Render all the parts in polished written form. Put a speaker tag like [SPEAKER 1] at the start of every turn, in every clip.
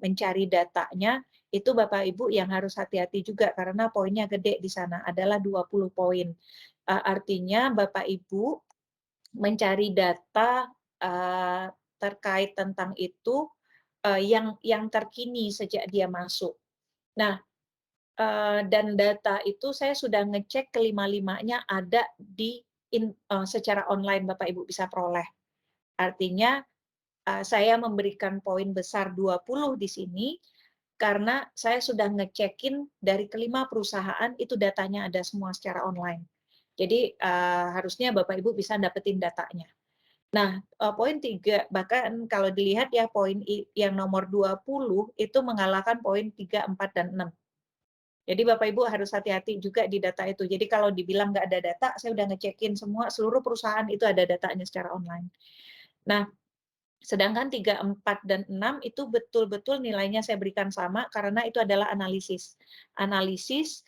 [SPEAKER 1] mencari datanya, itu Bapak Ibu yang harus hati-hati juga karena poinnya gede di sana, adalah 20 poin. Artinya Bapak Ibu mencari data, terkait tentang itu, yang terkini sejak dia masuk. Nah, dan data itu saya sudah ngecek kelima-limanya ada secara online Bapak Ibu bisa peroleh. Artinya, saya memberikan poin besar 20 di sini, karena saya sudah ngecekin dari kelima perusahaan itu datanya ada semua secara online. Jadi, harusnya Bapak Ibu bisa dapetin datanya. Nah, poin 3 bahkan kalau dilihat ya poin yang nomor 20 itu mengalahkan poin 3, 4, dan 6. Jadi Bapak Ibu harus hati-hati juga di data itu. Jadi kalau dibilang nggak ada data, saya udah ngecekin semua, seluruh perusahaan itu ada datanya secara online. Nah, sedangkan 3, 4, dan 6 itu betul-betul nilainya saya berikan sama karena itu adalah analisis. Analisis,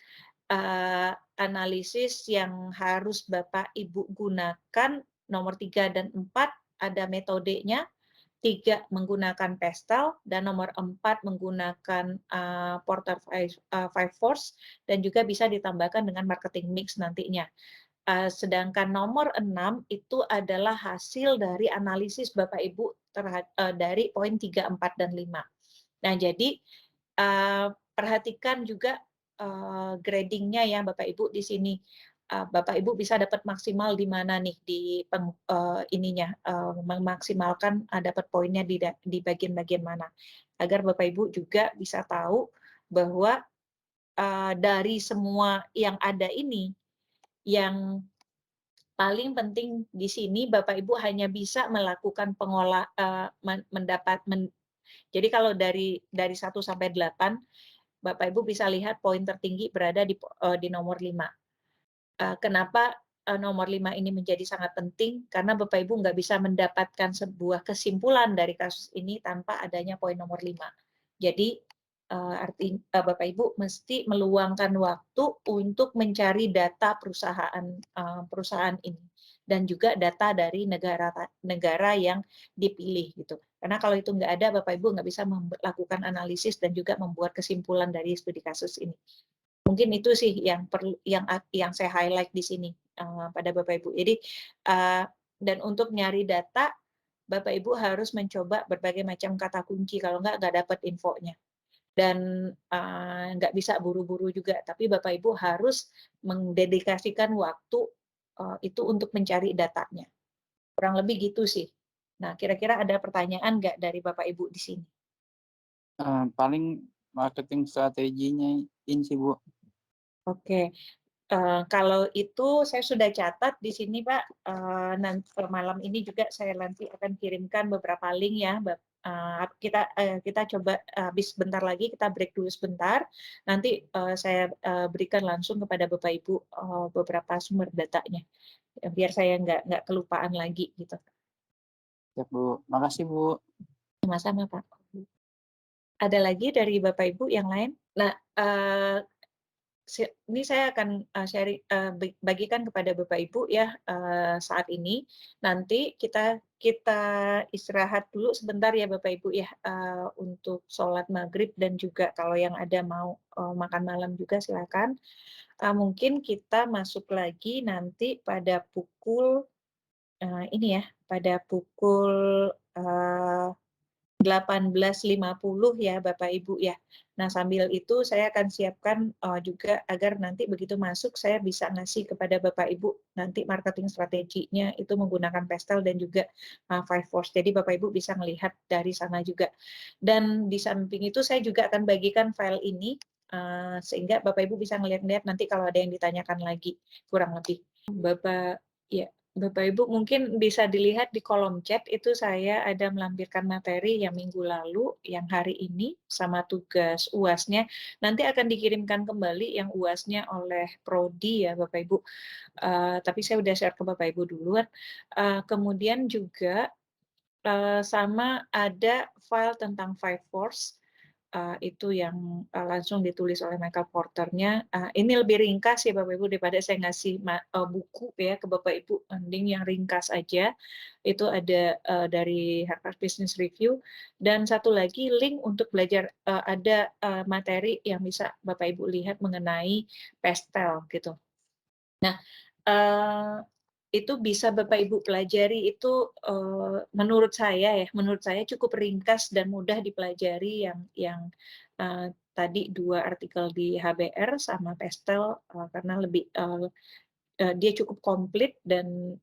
[SPEAKER 1] analisis yang harus Bapak Ibu gunakan nomor 3 dan 4 ada metodenya, 3 menggunakan Pestel, dan nomor 4 menggunakan, Porter Five Force, dan juga bisa ditambahkan dengan marketing mix nantinya. Sedangkan nomor 6 itu adalah hasil dari analisis Bapak Ibu dari poin 3, 4, dan 5. Nah, jadi, perhatikan juga, grading-nya ya Bapak Ibu di sini. Bapak Ibu bisa dapat maksimal di mana nih di memaksimalkan, dapat poinnya di bagian-bagian mana. Agar Bapak Ibu juga bisa tahu bahwa, dari semua yang ada ini, yang paling penting di sini Bapak Ibu hanya bisa melakukan jadi kalau dari 1 sampai 8, Bapak Ibu bisa lihat poin tertinggi berada di nomor 5. Kenapa, nomor 5 ini menjadi sangat penting? Karena Bapak Ibu nggak bisa mendapatkan sebuah kesimpulan dari kasus ini tanpa adanya poin nomor 5. Jadi, Bapak Ibu mesti meluangkan waktu untuk mencari data perusahaan ini, dan juga data dari negara yang dipilih gitu. Karena kalau itu nggak ada, Bapak Ibu nggak bisa melakukan analisis dan juga membuat kesimpulan dari studi kasus ini. Mungkin itu sih yang perlu yang saya highlight di sini, pada Bapak Ibu. Jadi, dan untuk nyari data, Bapak Ibu harus mencoba berbagai macam kata kunci, kalau nggak dapat infonya. Dan, nggak bisa buru-buru juga, tapi Bapak Ibu harus mendedikasikan waktu, itu untuk mencari datanya. Kurang lebih gitu sih. Nah, kira-kira ada pertanyaan nggak dari Bapak Ibu di sini?
[SPEAKER 2] Paling marketing strateginya ini sih, Bu.
[SPEAKER 1] Oke. Kalau itu saya sudah catat di sini Pak, nanti malam ini juga saya nanti akan kirimkan beberapa link ya, kita coba habis bentar lagi kita break dulu sebentar, nanti saya berikan langsung kepada Bapak Ibu beberapa sumber datanya, biar saya nggak kelupaan lagi gitu.
[SPEAKER 2] Siap, Bu. Makasih, Bu.
[SPEAKER 1] Sama-sama Pak. Ada lagi dari Bapak Ibu yang lain? Nah, ini saya akan bagikan kepada Bapak Ibu ya saat ini. Nanti kita istirahat dulu sebentar ya Bapak Ibu ya untuk sholat maghrib, dan juga kalau yang ada mau makan malam juga silakan. Mungkin kita masuk lagi nanti pada pukul ini ya, pada pukul 18.50 ya Bapak Ibu ya. Nah, sambil itu saya akan siapkan juga agar nanti begitu masuk saya bisa ngasih kepada Bapak Ibu nanti marketing strateginya itu menggunakan Pestel dan juga Five Force. Jadi Bapak Ibu bisa melihat dari sana juga. Dan di samping itu saya juga akan bagikan file ini sehingga Bapak Ibu bisa ngelihat-lihat nanti kalau ada yang ditanyakan lagi kurang lebih. Bapak Ibu mungkin bisa dilihat di kolom chat itu saya ada melampirkan materi yang minggu lalu, yang hari ini sama tugas UAS-nya. Nanti akan dikirimkan kembali yang UAS-nya oleh prodi ya Bapak Ibu. Tapi saya udah share ke Bapak Ibu duluan. Kemudian juga sama ada file tentang Five Force. itu yang langsung ditulis oleh Michael Porter-nya. Ini lebih ringkas ya Bapak Ibu daripada saya ngasih buku ya ke Bapak Ibu, mending yang ringkas aja. Itu ada dari Harvard Business Review. Dan satu lagi link untuk belajar, ada materi yang bisa Bapak Ibu lihat mengenai pastel gitu. Nah, itu bisa Bapak Ibu pelajari itu, menurut saya cukup ringkas dan mudah dipelajari yang tadi 2 artikel di HBR sama Pastel, karena lebih, dia cukup komplit dan,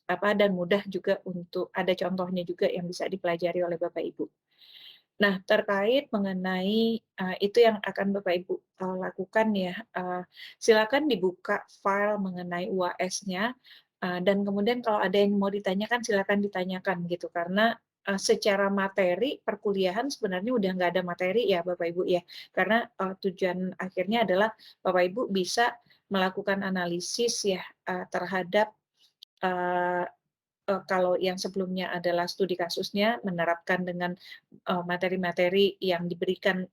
[SPEAKER 1] dan mudah juga untuk ada contohnya juga yang bisa dipelajari oleh Bapak Ibu. Nah, terkait mengenai, itu yang akan Bapak Ibu, lakukan ya, silakan dibuka file mengenai UAS-nya, dan kemudian kalau ada yang mau ditanyakan silakan ditanyakan gitu. Karena, secara materi perkuliahan sebenarnya udah nggak ada materi ya Bapak Ibu ya. Karena, tujuan akhirnya adalah Bapak Ibu bisa melakukan analisis ya, terhadap, eee kalau yang sebelumnya adalah studi kasusnya, menerapkan dengan materi-materi yang diberikan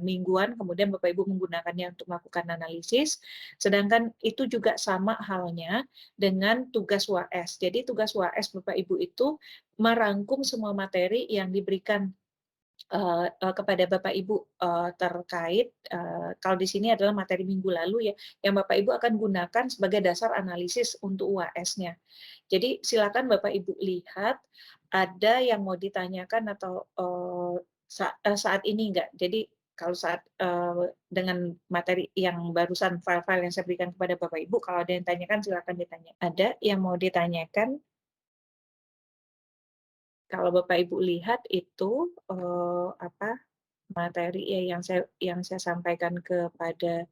[SPEAKER 1] mingguan, kemudian Bapak Ibu menggunakannya untuk melakukan analisis. Sedangkan itu juga sama halnya dengan tugas UAS. Jadi tugas UAS Bapak Ibu itu merangkum semua materi yang diberikan kepada Bapak Ibu terkait kalau di sini adalah materi minggu lalu ya, yang Bapak Ibu akan gunakan sebagai dasar analisis untuk UAS-nya. Jadi silakan Bapak Ibu lihat ada yang mau ditanyakan atau saat ini enggak. Jadi kalau saat dengan materi yang barusan file-file yang saya berikan kepada Bapak Ibu, kalau ada yang tanyakan silakan ditanya. Ada yang mau ditanyakan? Kalau Bapak Ibu lihat itu materi ya yang saya sampaikan kepada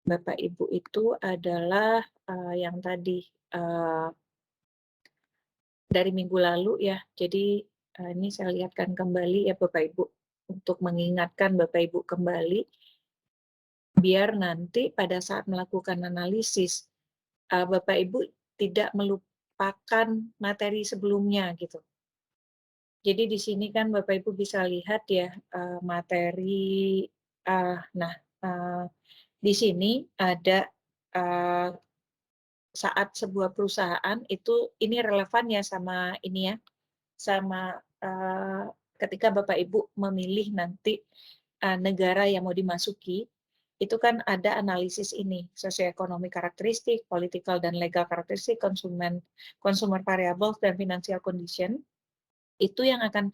[SPEAKER 1] Bapak Ibu itu adalah yang tadi dari minggu lalu ya. Jadi ini saya lihatkan kembali ya Bapak Ibu untuk mengingatkan Bapak Ibu kembali biar nanti pada saat melakukan analisis Bapak Ibu tidak melupakan materi sebelumnya gitu. Jadi di sini kan Bapak Ibu bisa lihat ya materi nah di sini ada saat sebuah perusahaan itu ini relevan ya sama ini ya, sama ketika Bapak Ibu memilih nanti negara yang mau dimasuki, itu kan ada analisis ini, sosioekonomi karakteristik, political dan legal karakteristik, consumer variables, dan financial condition. Itu yang akan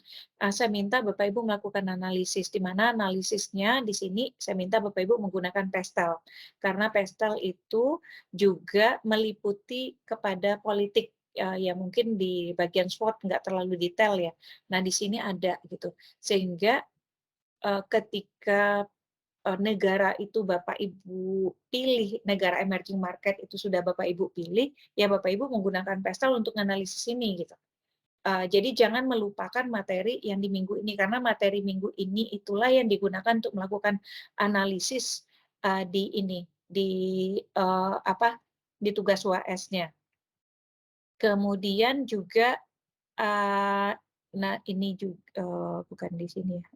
[SPEAKER 1] saya minta Bapak Ibu melakukan analisis, di mana analisisnya di sini saya minta Bapak Ibu menggunakan pastel. Karena pastel itu juga meliputi kepada politik, ya mungkin di bagian SWOT nggak terlalu detail ya. Nah di sini ada gitu. Sehingga ketika negara itu Bapak Ibu pilih, negara emerging market itu sudah Bapak Ibu pilih, ya Bapak Ibu menggunakan pastel untuk analisis ini gitu. Jadi jangan melupakan materi yang di minggu ini, karena materi minggu ini itulah yang digunakan untuk melakukan analisis di ini, di tugas UAS-nya. Kemudian juga, nah ini juga bukan di sini ya.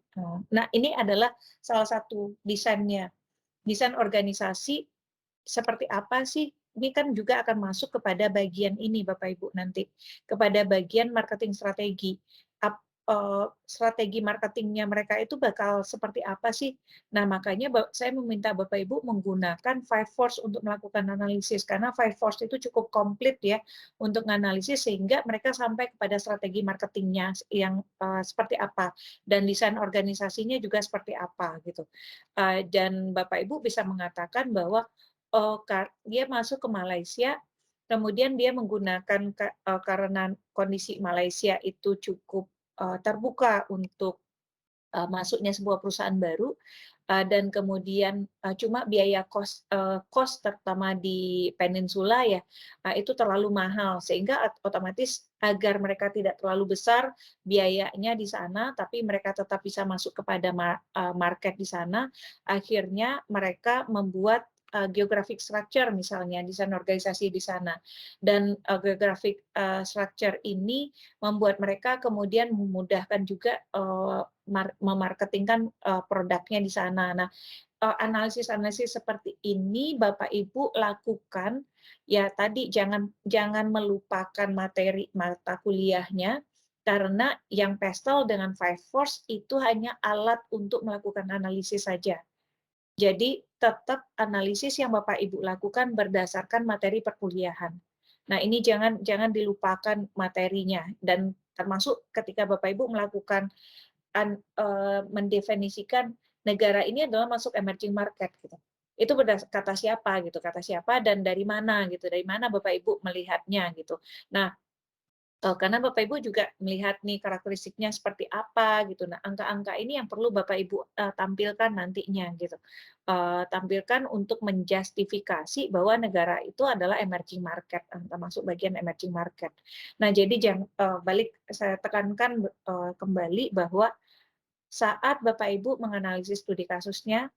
[SPEAKER 1] Nah ini adalah salah satu desainnya, desain organisasi seperti apa sih? Ini kan juga akan masuk kepada bagian ini Bapak Ibu nanti, kepada bagian marketing strategi. Strategi marketingnya mereka itu bakal seperti apa sih? Nah makanya saya meminta Bapak Ibu menggunakan 5 Force untuk melakukan analisis, karena 5 Force itu cukup komplit ya untuk menganalisis sehingga mereka sampai kepada strategi marketingnya yang seperti apa, dan desain organisasinya juga seperti apa gitu. Dan Bapak Ibu bisa mengatakan bahwa dia masuk ke Malaysia, kemudian dia menggunakan karena kondisi Malaysia itu cukup terbuka untuk masuknya sebuah perusahaan baru, dan kemudian cuma biaya kos terutama di peninsula ya, itu terlalu mahal, sehingga otomatis agar mereka tidak terlalu besar biayanya di sana, tapi mereka tetap bisa masuk kepada market di sana, akhirnya mereka membuat geographic structure misalnya, desain organisasi di sana. Dan geographic structure ini membuat mereka kemudian memudahkan juga memarketingkan produknya di sana. Nah, analisis-analisis seperti ini Bapak Ibu lakukan, ya tadi jangan melupakan materi mata kuliahnya, karena yang PESTEL dengan Five Force itu hanya alat untuk melakukan analisis saja. Jadi tetap analisis yang Bapak Ibu lakukan berdasarkan materi perkuliahan. Nah, ini jangan dilupakan materinya, dan termasuk ketika Bapak Ibu melakukan mendefinisikan negara ini adalah masuk emerging market gitu. Itu kata siapa gitu, kata siapa dan dari mana gitu, dari mana Bapak Ibu melihatnya gitu. Nah, karena Bapak Ibu juga melihat nih karakteristiknya seperti apa gitu. Nah, angka-angka ini yang perlu Bapak Ibu tampilkan nantinya gitu. Tampilkan untuk menjustifikasi bahwa negara itu adalah emerging market, termasuk bagian emerging market. Nah, jadi balik saya tekankan kembali bahwa saat Bapak Ibu menganalisis studi kasusnya,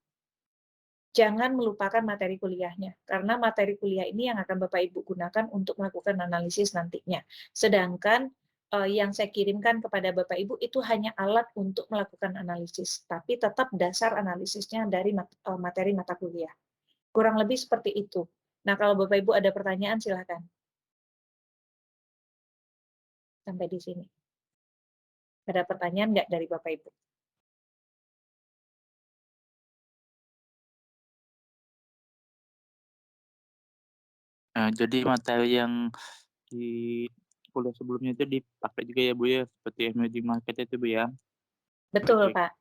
[SPEAKER 1] jangan melupakan materi kuliahnya, karena materi kuliah ini yang akan Bapak Ibu gunakan untuk melakukan analisis nantinya. Sedangkan yang saya kirimkan kepada Bapak Ibu itu hanya alat untuk melakukan analisis, tapi tetap dasar analisisnya dari materi mata kuliah. Kurang lebih seperti itu. Nah, kalau Bapak Ibu ada pertanyaan, silakan. Sampai di sini. Ada pertanyaan nggak dari Bapak Ibu?
[SPEAKER 2] Nah, jadi materi yang di kuliah sebelumnya itu dipakai juga ya, Bu, ya? Seperti emerging market itu, Bu, ya?
[SPEAKER 1] Betul,
[SPEAKER 2] Oke.
[SPEAKER 1] Pak.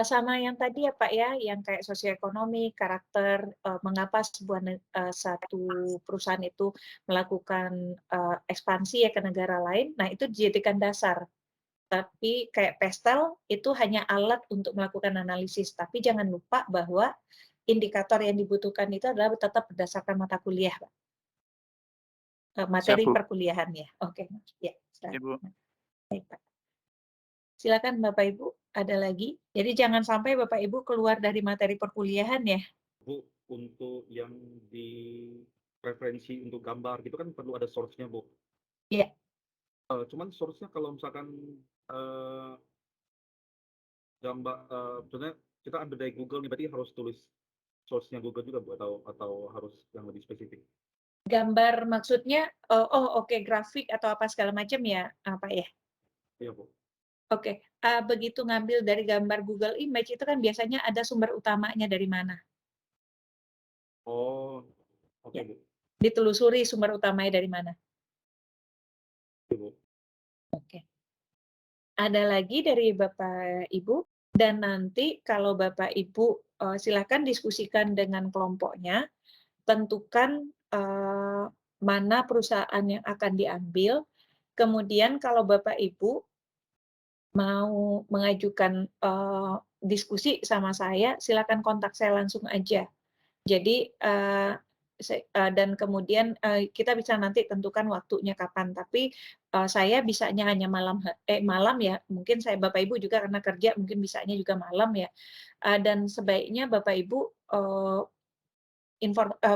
[SPEAKER 1] Sama yang tadi ya Pak ya, yang kayak sosioekonomi, karakter, mengapa satu perusahaan itu melakukan ekspansi ya ke negara lain, nah itu dijadikan dasar. Tapi kayak PESTEL itu hanya alat untuk melakukan analisis, tapi jangan lupa bahwa indikator yang dibutuhkan itu adalah tetap berdasarkan mata kuliah, Pak.
[SPEAKER 2] Siap,
[SPEAKER 1] Materi
[SPEAKER 2] Bu.
[SPEAKER 1] perkuliahan ya. Oke, ya.
[SPEAKER 2] Iya, Bu.
[SPEAKER 1] Baik, Pak. Silakan Bapak Ibu, ada lagi? Jadi jangan sampai Bapak Ibu keluar dari materi perkuliahan ya.
[SPEAKER 3] Bu, untuk yang di referensi untuk gambar gitu kan perlu ada source-nya, Bu.
[SPEAKER 1] Iya,
[SPEAKER 3] Cuman source-nya kalau misalkan uh, gambar, misalnya kita ambil dari Google nih, berarti harus tulis source-nya Google juga, Bu, atau harus yang lebih spesifik?
[SPEAKER 1] gambar maksudnya, oke, grafik atau apa segala macam ya, apa ya?
[SPEAKER 3] Iya, Bu.
[SPEAKER 1] Oke, begitu ngambil dari gambar Google Image itu kan biasanya ada sumber utamanya dari mana.
[SPEAKER 3] Oh, oke,
[SPEAKER 1] Ya,
[SPEAKER 3] Bu.
[SPEAKER 1] ditelusuri sumber utamanya dari mana.
[SPEAKER 3] Oke, Bu.
[SPEAKER 1] Oke. Ada lagi dari Bapak Ibu, dan nanti kalau Bapak Ibu silakan diskusikan dengan kelompoknya, tentukan mana perusahaan yang akan diambil. Kemudian kalau Bapak Ibu mau mengajukan diskusi sama saya, silakan kontak saya langsung aja. Jadi dan kemudian kita bisa nanti tentukan waktunya kapan. Tapi saya bisanya hanya malam ya. Mungkin Bapak Ibu juga karena kerja mungkin bisanya juga malam ya. Dan sebaiknya Bapak Ibu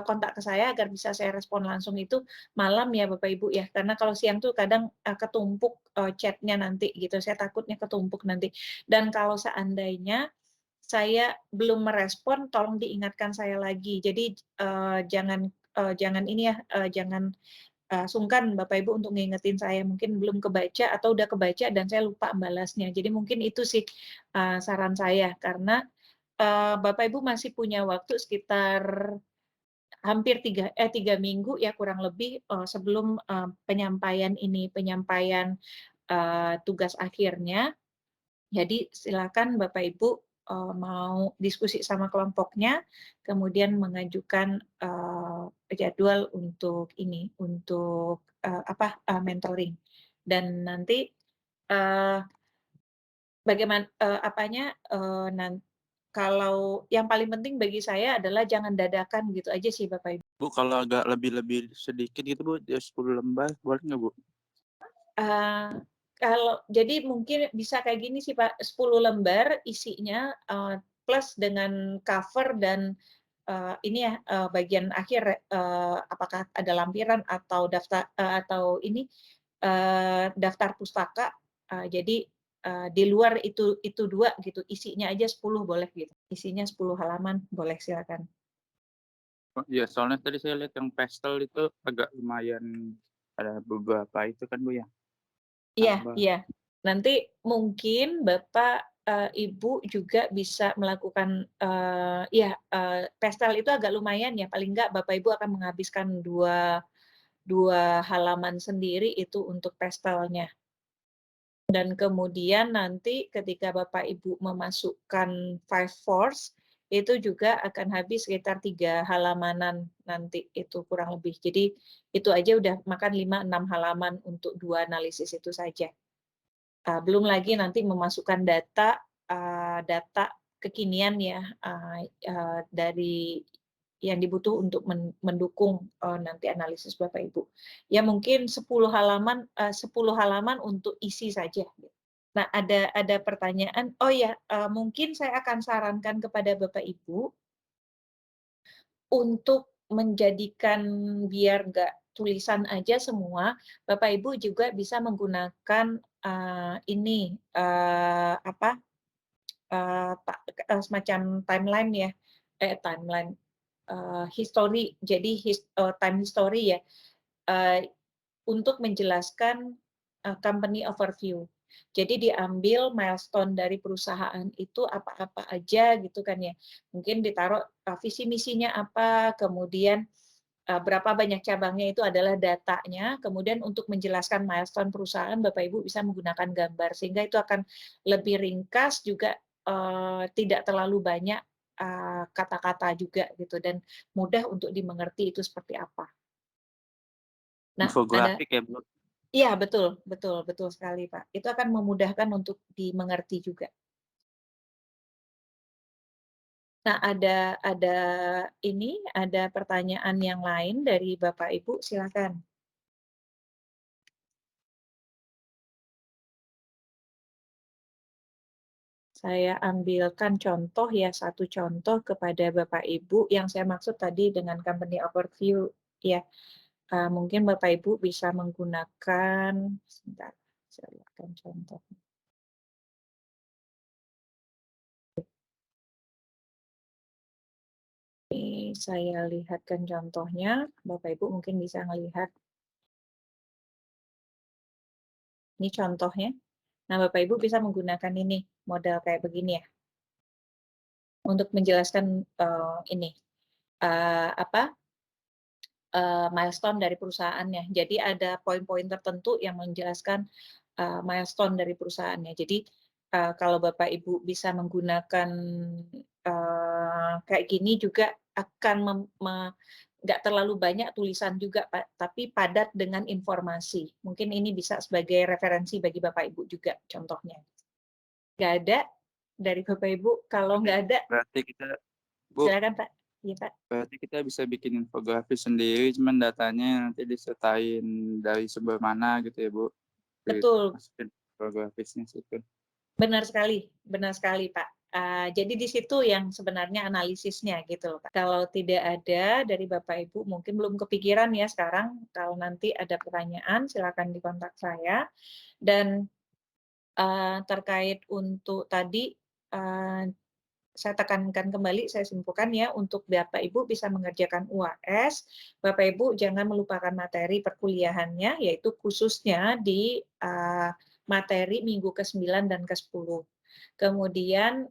[SPEAKER 1] kontak ke saya agar bisa saya respon langsung itu malam ya Bapak Ibu ya, karena kalau siang tuh kadang ketumpuk chat-nya nanti gitu, saya takutnya ketumpuk nanti. Dan kalau seandainya saya belum merespon, tolong diingatkan saya lagi. Jadi jangan ini ya, jangan sungkan Bapak Ibu untuk ngingetin saya, mungkin belum kebaca atau udah kebaca dan saya lupa balasnya. Jadi mungkin itu sih saran saya, karena Bapak Ibu masih punya waktu sekitar hampir 3 minggu ya kurang lebih sebelum penyampaian tugas akhirnya. Jadi silakan Bapak Ibu mau diskusi sama kelompoknya, kemudian mengajukan jadwal untuk mentoring. Dan nanti bagaimana kalau yang paling penting bagi saya adalah jangan dadakan gitu aja sih Bapak Ibu.
[SPEAKER 2] Bu, kalau agak lebih sedikit gitu, Bu, ya 10 lembar, boleh nggak, Bu?
[SPEAKER 1] Kalau jadi mungkin bisa kayak gini sih Pak, 10 lembar isinya plus dengan cover dan ini ya, bagian akhir, apakah ada lampiran atau daftar atau ini, daftar pustaka, jadi, di luar itu 2 gitu, isinya aja 10 boleh gitu, isinya 10 halaman boleh, silakan.
[SPEAKER 2] Oh iya, soalnya tadi saya lihat yang pastel itu agak lumayan ada beberapa itu kan, Bu, ya,
[SPEAKER 1] Iya
[SPEAKER 2] tambah.
[SPEAKER 1] iya. Nanti mungkin Bapak, Ibu juga bisa melakukan, iya, pastel itu agak lumayan ya, paling enggak Bapak Ibu akan menghabiskan 2 halaman sendiri itu untuk pastelnya. Dan kemudian nanti ketika Bapak Ibu memasukkan 5 force, itu juga akan habis sekitar 3 halamanan nanti itu kurang lebih. Jadi itu aja udah makan 5, 6 halaman untuk 2 analisis itu saja. Belum lagi nanti memasukkan data kekinian ya, dari yang dibutuh untuk mendukung, nanti analisis Bapak Ibu. Ya mungkin 10 halaman untuk isi saja. Nah ada pertanyaan, oh ya, mungkin saya akan sarankan kepada Bapak Ibu untuk menjadikan biar nggak tulisan aja semua, Bapak Ibu juga bisa menggunakan, ini, semacam timeline ya, timeline, history. Jadi time history ya, eee, untuk menjelaskan, company overview. Jadi diambil milestone dari perusahaan itu apa-apa aja gitu kan ya. Mungkin ditaruh, visi misinya apa, kemudian, berapa banyak cabangnya itu adalah datanya, kemudian untuk menjelaskan milestone perusahaan Bapak Ibu bisa menggunakan gambar, sehingga itu akan lebih ringkas juga, tidak terlalu banyak, kata-kata juga gitu dan mudah untuk dimengerti itu seperti apa. Nah, ada
[SPEAKER 2] Infografik ya, Bu?
[SPEAKER 1] iya betul betul betul sekali, Pak. Itu akan memudahkan untuk dimengerti juga. Nah, ada pertanyaan yang lain dari Bapak Ibu, silakan. Saya ambilkan contoh ya, satu contoh kepada Bapak Ibu yang saya maksud tadi dengan company overview ya. Mungkin Bapak Ibu bisa menggunakan, sebentar, saya lihatkan contoh. Ini saya lihatkan contohnya, Bapak Ibu mungkin bisa melihat. Ini contohnya. Nah, Bapak Ibu bisa menggunakan ini, model kayak begini ya, untuk menjelaskan, ini, apa, milestone dari perusahaannya. Jadi ada poin-poin tertentu yang menjelaskan, milestone dari perusahaannya. Jadi, kalau Bapak Ibu bisa menggunakan, kayak gini juga akan nggak terlalu banyak tulisan juga, Pak, tapi padat dengan informasi. Mungkin ini bisa sebagai referensi bagi Bapak Ibu juga contohnya. Nggak ada dari Bapak Ibu? Kalau nggak ada,
[SPEAKER 2] Berarti kita, Bu,
[SPEAKER 1] silakan Pak. Iya Pak.
[SPEAKER 2] berarti kita bisa bikin infografis sendiri, cuman datanya nanti disertain dari sumber mana gitu ya, Bu?
[SPEAKER 1] Betul,
[SPEAKER 2] Dimasukin infografisnya situ.
[SPEAKER 1] benar sekali Pak. Jadi di situ yang sebenarnya analisisnya gitu loh Pak. Kalau tidak ada dari Bapak Ibu mungkin belum kepikiran ya sekarang, kalau nanti ada pertanyaan silakan dikontak saya. Dan terkait untuk tadi, saya tekankan kembali, saya simpulkan ya, untuk Bapak Ibu bisa mengerjakan UAS, Bapak Ibu jangan melupakan materi perkuliahannya, yaitu khususnya di materi minggu ke-9 dan ke-10. Kemudian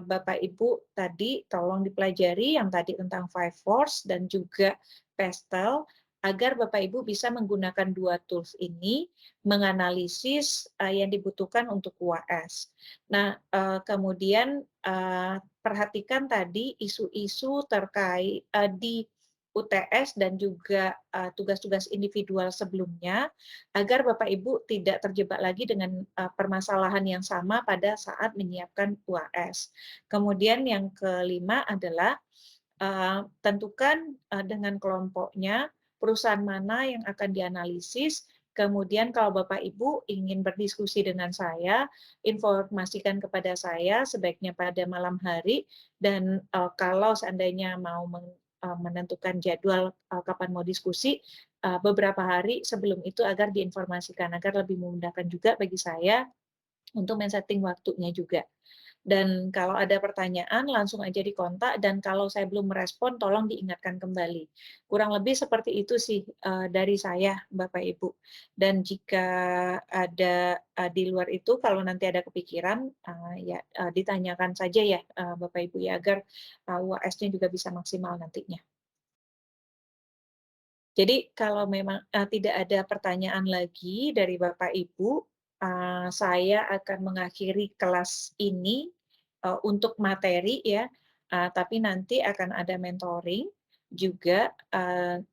[SPEAKER 1] Bapak Ibu tadi tolong dipelajari yang tadi tentang 5 force dan juga pastel, agar Bapak Ibu bisa menggunakan 2 tools ini menganalisis yang dibutuhkan untuk UAS. Nah, kemudian perhatikan tadi isu-isu terkait di UTS dan juga tugas-tugas individual sebelumnya, agar Bapak Ibu tidak terjebak lagi dengan permasalahan yang sama pada saat menyiapkan UAS. Kemudian yang kelima adalah tentukan dengan kelompoknya perusahaan mana yang akan dianalisis Kemudian kalau Bapak Ibu ingin berdiskusi dengan saya, informasikan kepada saya sebaiknya pada malam hari dan kalau seandainya mau menentukan jadwal kapan mau diskusi, beberapa hari sebelum itu agar diinformasikan agar lebih memudahkan juga bagi saya untuk men-setting waktunya juga. Dan kalau ada pertanyaan langsung aja dikontak dan kalau saya belum merespon tolong diingatkan kembali. Kurang lebih seperti itu sih dari saya Bapak Ibu. Dan jika ada di luar itu kalau nanti ada kepikiran ya ditanyakan saja ya Bapak Ibu ya agar UAS-nya juga bisa maksimal nantinya. Jadi kalau memang tidak ada pertanyaan lagi dari Bapak Ibu, saya akan mengakhiri kelas ini untuk materi ya, tapi nanti akan ada mentoring juga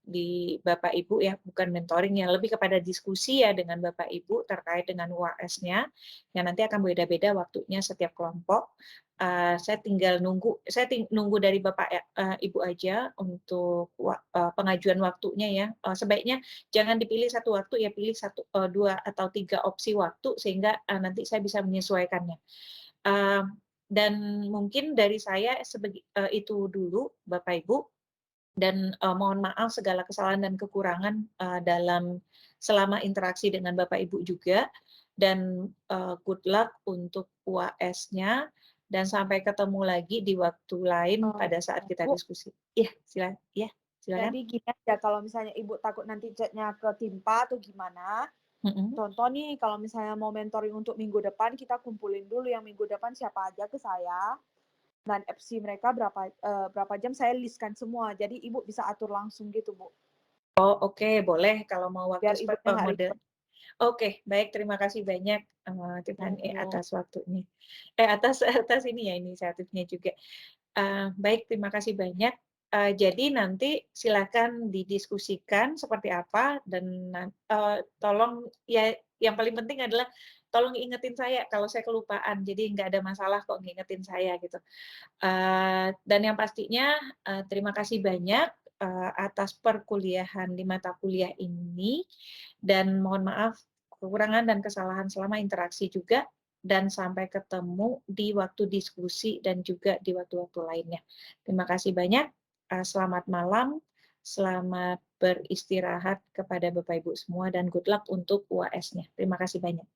[SPEAKER 1] di Bapak Ibu ya, bukan mentoring ya, lebih kepada diskusi ya dengan Bapak Ibu terkait dengan UAS-nya, yang nanti akan beda-beda waktunya setiap kelompok. Saya tinggal nunggu dari Bapak Ibu aja untuk pengajuan waktunya ya. Sebaiknya jangan dipilih satu waktu ya, pilih 2 atau 3 opsi waktu sehingga nanti saya bisa menyesuaikannya. Dan mungkin dari saya itu dulu Bapak Ibu, dan mohon maaf segala kesalahan dan kekurangan dalam selama interaksi dengan Bapak Ibu juga, dan good luck untuk UAS-nya, dan sampai ketemu lagi di waktu lain pada saat kita
[SPEAKER 4] Bu,
[SPEAKER 1] diskusi. Iya, silakan.
[SPEAKER 4] jadi gini aja, kalau misalnya Ibu takut nanti chatnya ketimpa atau gimana, contoh nih kalau misalnya mau mentoring untuk minggu depan, kita kumpulin dulu yang minggu depan siapa aja ke saya, dan FC mereka berapa jam saya listkan semua, jadi Ibu bisa atur langsung gitu, Bu.
[SPEAKER 1] Oh oke, boleh kalau mau waktu
[SPEAKER 4] Biar Ibunya nggak
[SPEAKER 1] model.
[SPEAKER 4] ribet.
[SPEAKER 1] Oke, baik, terima kasih banyak Tiffany atas waktunya. Atas ini ya inisiatifnya juga. Baik, terima kasih banyak. Jadi nanti silakan didiskusikan seperti apa dan tolong ya yang paling penting adalah tolong ingetin saya kalau saya kelupaan. Jadi nggak ada masalah kok ngingetin saya gitu. Dan yang pastinya terima kasih banyak atas perkuliahan di mata kuliah ini dan mohon maaf kekurangan dan kesalahan selama interaksi juga, dan sampai ketemu di waktu diskusi dan juga di waktu-waktu lainnya. Terima kasih banyak, selamat malam, selamat beristirahat kepada Bapak Ibu semua dan good luck untuk UAS-nya. Terima kasih banyak.